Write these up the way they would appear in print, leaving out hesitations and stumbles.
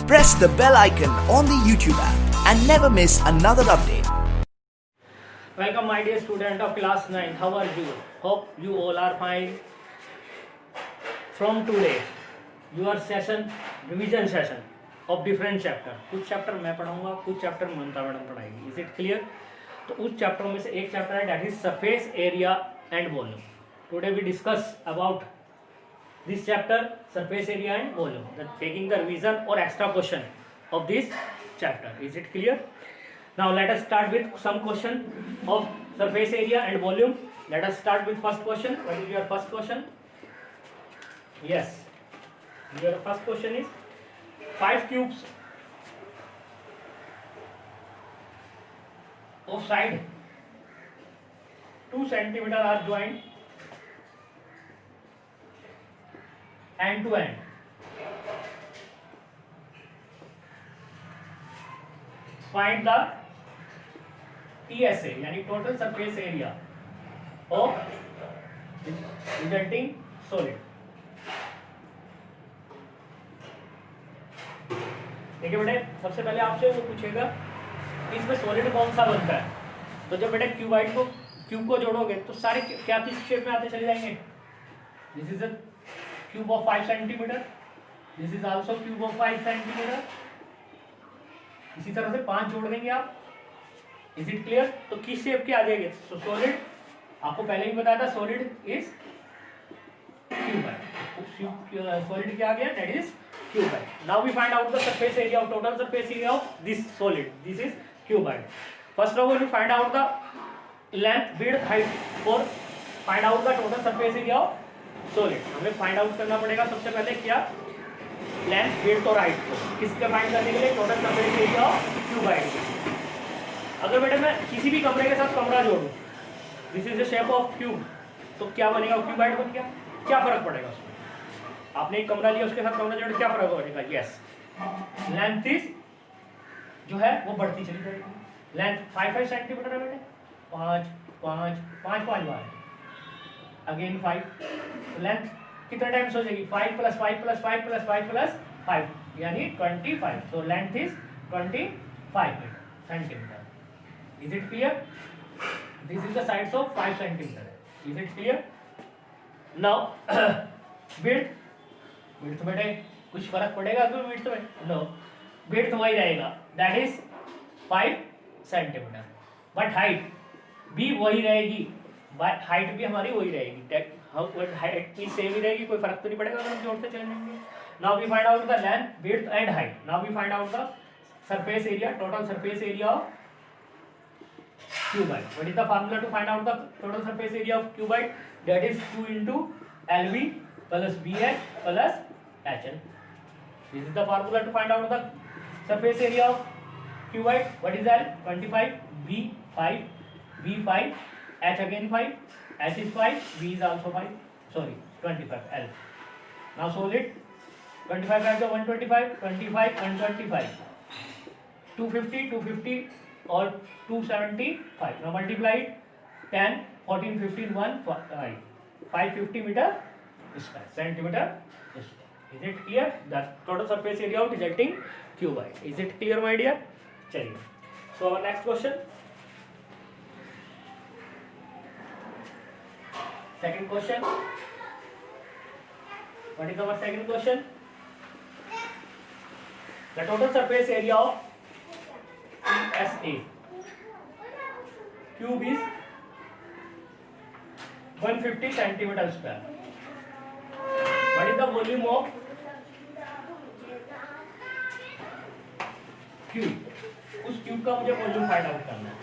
Press the bell icon on the YouTube app and never miss another update. Welcome my dear student of class 9. How are you? Hope you all are fine. From today, your session, revision session of different chapter. कुछ chapter मैं पढ़ाऊंगा, कुछ chapter Mamata madam पढ़ाएगी. Is it clear? तो उस chapter में से एक चैप्टर है that is surface area and volume. Today we discuss about this chapter, surface area and volume. Taking the revision or extra question of this chapter. Is it clear? Now let us start with some question of surface area and volume. Let us start with first question. What is your first question? Yes, your first question is 5 cubes of side 2 centimeter are joined end to end. Find the TSA यानी total surface area of resulting solid. देखिए बेटे, सबसे पहले आपसे वो पूछेगा कि इसमें सॉलिड कौन सा बनता है. तो जब बेटे क्यूब को जोड़ोगे तो सारे क्या किस शेप में आते चले जाएंगे. This is a cube of 5 centimetre, this is also cube of 5 centimetre. इसी तरह से 5 जोड़ देंगे आप. Is it clear? तो किस शेप के आ जाएंगे. सो सॉलिड आपको पहले ही बताया था, सॉलिड इज क्यूब. सॉलिड क्या आ गया, that is cuboid. Now we find out the surface area of total surface area of this solid. This is cuboid. First of all, we find out the length, width, height for find out the total surface area of solid. हमें find out करना पड़ेगा सबसे पहले क्या, length, width और height को. किसके find करने के लिए, total surface area of cuboid. अगर बेटे मैं किसी भी कमरे के साथ कमरा जोड़ूं, this is the shape of cube, तो क्या बनेगा, cuboid बन गया. क्या फर्क पड़ेगा उसमें. आपने एक कमरा लिया, उसके साथ कमरा जोड़े, क्या फर्क पड़ेगा. यस, लेंथ इज जो है वो बढ़ती चली जाएगी. लेंथ 5 सेंटीमीटर है बेटे, 5 बार अगेन 5. लेंथ कितने टाइम्स हो जाएगी, 5 + 5 + 5 + 5 + 5 यानी 25. So length is 25 centimetre. Is it clear? This is the sides of 5 centimetre. Is it clear? Now width बेटे कुछ फर्क पड़ेगा कोई विड्थ में? नो, विड्थ वही रहेगा, that is 5 centimetre. But height भी वही रहेगी, हाइट भी हमारी वही रहेगी. हाइट भी सेम ही रहेगी, कोई फर्क तो नहीं पड़ेगा अगर हम जोड़ते चले जाएंगे. Now we find out the length, width and height. Now we find out the surface area, total surface area of cuboid. What is the formula to find out the total surface area of cuboid? That is 2 into LV plus BH plus HL. This is the formula to find out the surface area of cuboid. What is L? 25, B 5, B 5, H again 5, H is 5, B is also 5. Sorry, 25 L. Now solid 25 times 125, 25 and 25, 250, 250 or 275. Now multiply it, 10, 14, 15, 1, 550 meter square, centimeter square. Is it clear? The total surface area of resulting cuboid. Is it clear my dear? चलिए, so our next question, second question. What is our second question? The total surface area of PSA cube is 150 centimeter square. What is the volume of cube. उस cube का मुझे volume find out करना है.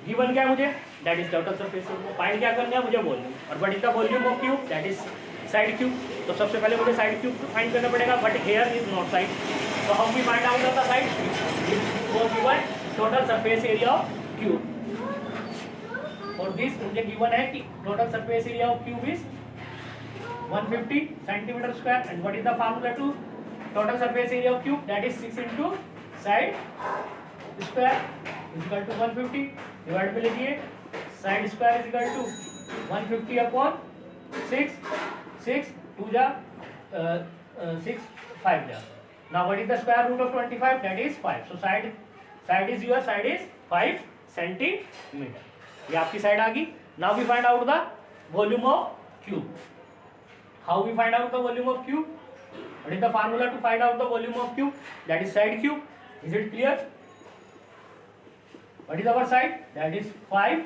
Given क्या है मुझे, that is total surface area. Find क्या करना है मुझे, वॉल्यूम. और what is the volume of cube, that is side cube. तो सबसे पहले मुझे साइड क्यूब फाइंड करना पड़ेगा, but here is not side. तो how we find out the side cube. Given total surface area of cube. और this मुझे given है कि total surface area of cube is 150 centimeter square. And what is the formula to total surface area of cube, that is 6 into side square is equal to 150. Divide पे लिखिए, side square is equal to 150 upon 6, 6 2 जा 6 5 जा Now what is the square root of 25? That is 5. So side is your side is 5 centimeter. ये आपकी side आ गई. Now we find out the volume of cube. How we find out the volume of cube? What is the formula to find out the volume of cube? That is side cube. Is it clear? What is our side? That is 5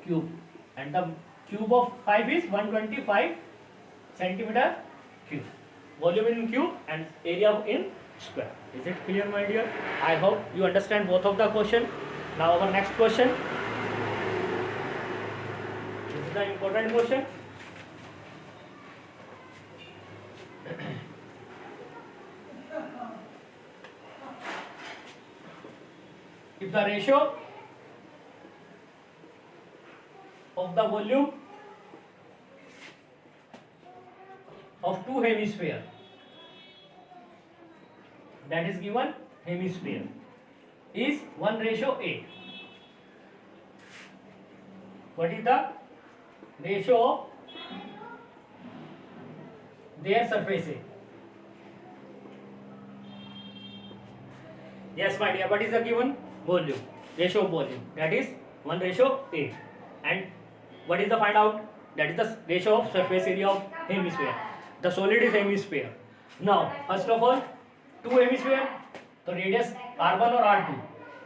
cube, and the cube of 5 is 125 centimeter cube. Volume in cube and area in square. Is it clear, my dear? I hope you understand both of the question. Now our next question. This is the important question. If the ratio of the volume of two hemisphere, that is given hemisphere, is 1:8. What is the ratio of their surfaces? Yes, my dear. What is the given volume? Ratio of volume, that is 1:8. And what is the find out? That is the ratio of surface area of hemisphere. The solid is hemisphere. Now first of all, two hemisphere, तो radius r1 और r2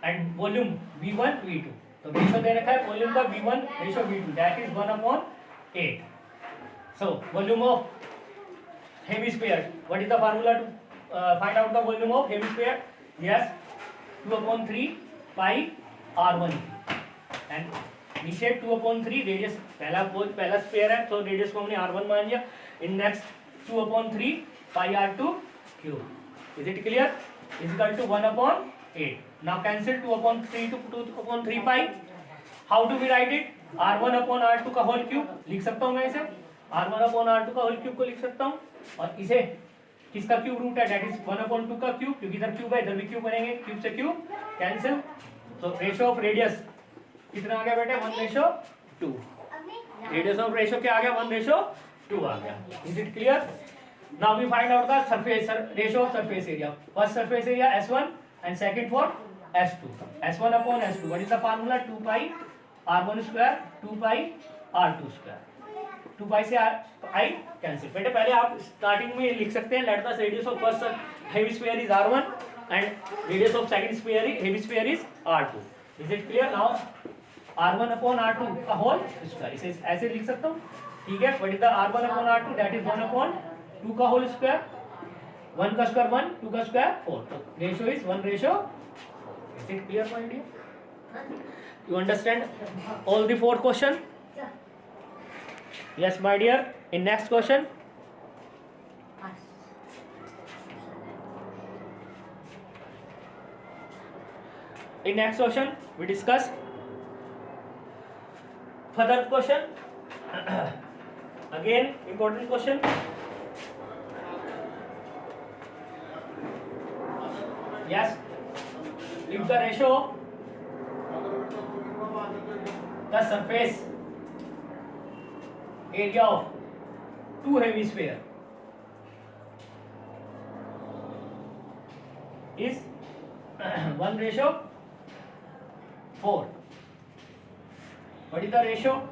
and volume v1 v2. तो ratio दे रखा है volume का v1 ratio v2, that is 1/8. So volume of hemisphere, what is the formula to find out the volume of hemisphere? Yes, 2/3 pi r1 and नीचे 2/3 radius, पहला square है तो radius को हमने r1 मान लिया. In next 2/3 pi r2 cube. Is it clear? Is equal to 1/8. Now cancel 2/3 to 2/3 pi. How do we write it? r1/r2 का whole cube लिख सकता हूँ मैं इसे. r1/r2 का होल क्यूब को लिख सकता हूँ, और इसे किसका क्यूब रूट है? दैट इज 1/2 का क्यूब, क्योंकि इधर क्यूब है इधर भी क्यूब बनेंगे. क्यूब से क्यूब कैंसिल. तो रेशियो ऑफ रेडियस कितना आ गया बेटे? 1:2. रेडियस ऑफ रेशियो क्या आ गया? 1:2 आ गया. Is it clear? Now we find out the surface ratio of surface area. First surface area S1 and second for S2. S1/S2. What is the formula? 2 pi r1 square 2 pi r2 square. 2 pi से I cancel. बेटे पहले आप starting में लिख सकते हैं let the radius of first hemisphere is r1 and radius of second hemisphere is r2. Is it clear? Now r1/r2 का whole square, इसे ऐसे लिख सकता हूँ. ठीक है. What is the r1/r2? That is 1/2 का होल स्क्वायर. 1 का स्क्वायर 1, 2 का स्क्वायर 4. तो ratio is 1:4. Is it clear my dear? You understand all the 4 question? Yes, my dear. In next question. In next question, we discuss further question. Again, important question. Yes, if the ratio the surface area of two hemisphere is 1:4. What is the ratio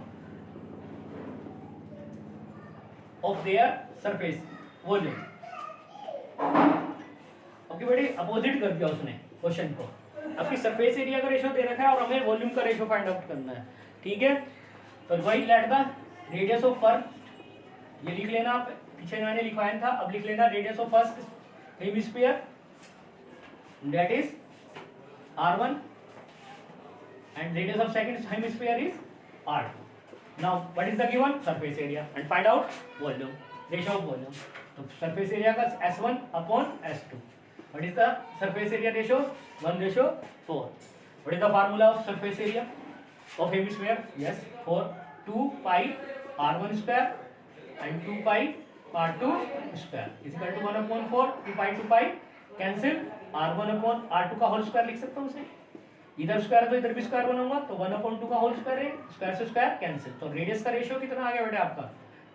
of their surface volume? Okay बेटे, opposite कर दिया उसने question को. आपकी surface area का ratio दे रखा है और हमें वॉल्यूम का रेशियो फाइंड आउट करना है. ठीक है. तो वही let the radius of first, ये लिख लेना आप, पीछे मैंने लिखवाया था, अब लिख लेना radius of first hemisphere that is r1 and radius of second hemisphere is r2. Now what is the given surface area and find out volume, ratio of volume. तो surface area का S1/S2. What is the surface area ratio? 1:4. What is the formula of surface area of hemisphere? Yes, for 2 pi r1 square and 2 pi r2 square is equal to 1/4. 2 pi cancel. r1/r2 का whole square लिख सकता हूँ उसे. इधर square है तो इधर भी स्क्वायर बनाऊंगा, तो 1/2 का होल स्क्वायर है, स्क्वायर से स्क्वायर कैंसिल. तो रेडियस का रेशियो कितना आ गया बेटा आपका?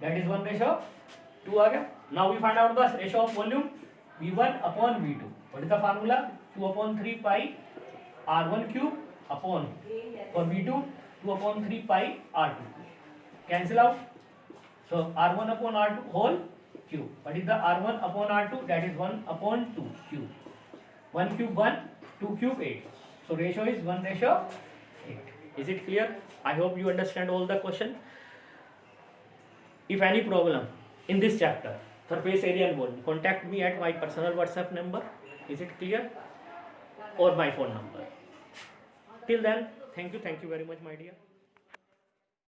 दैट इज 1:2 आ गया. Now we find out the ratio of volume. V1 upon V2. What is the formula? 2 upon 3 pi R1 cube upon, for V2, 2 upon 3 pi R2. Cancel out. So R1 upon R2 whole cube. What is the R1 upon R2? That is 1 upon 2 cube. 1 cube 1, 2 cube 8. So ratio is 1:8. Is it clear? I hope you understand all the question. If any problem in this chapter, surface area and volume, contact me at my personal WhatsApp number. Is it clear? Or my phone number. Till then, thank you very much, my dear.